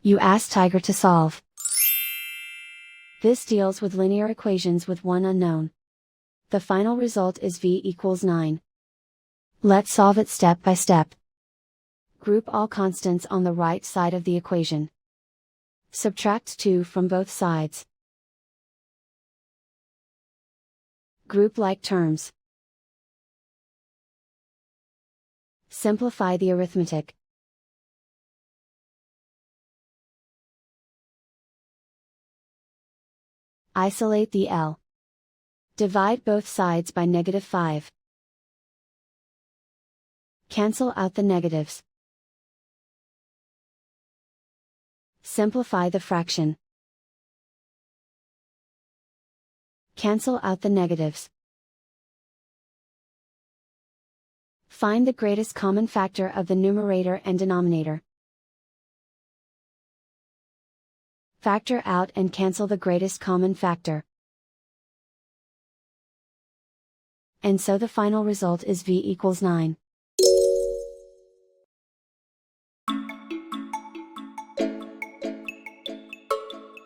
You ask Tiger to solve. This deals with linear equations with one unknown. The final result is v equals 9. Let's solve it step by step. Group all constants on the right side of the equation. Subtract 2 from both sides. Group like terms. Simplify the arithmetic. Isolate the L. Divide both sides by -5. Cancel out the negatives. Simplify the fraction. Cancel out the negatives. Find the greatest common factor of the numerator and denominator. Factor out and cancel the greatest common factor. And so the final result is v equals 9.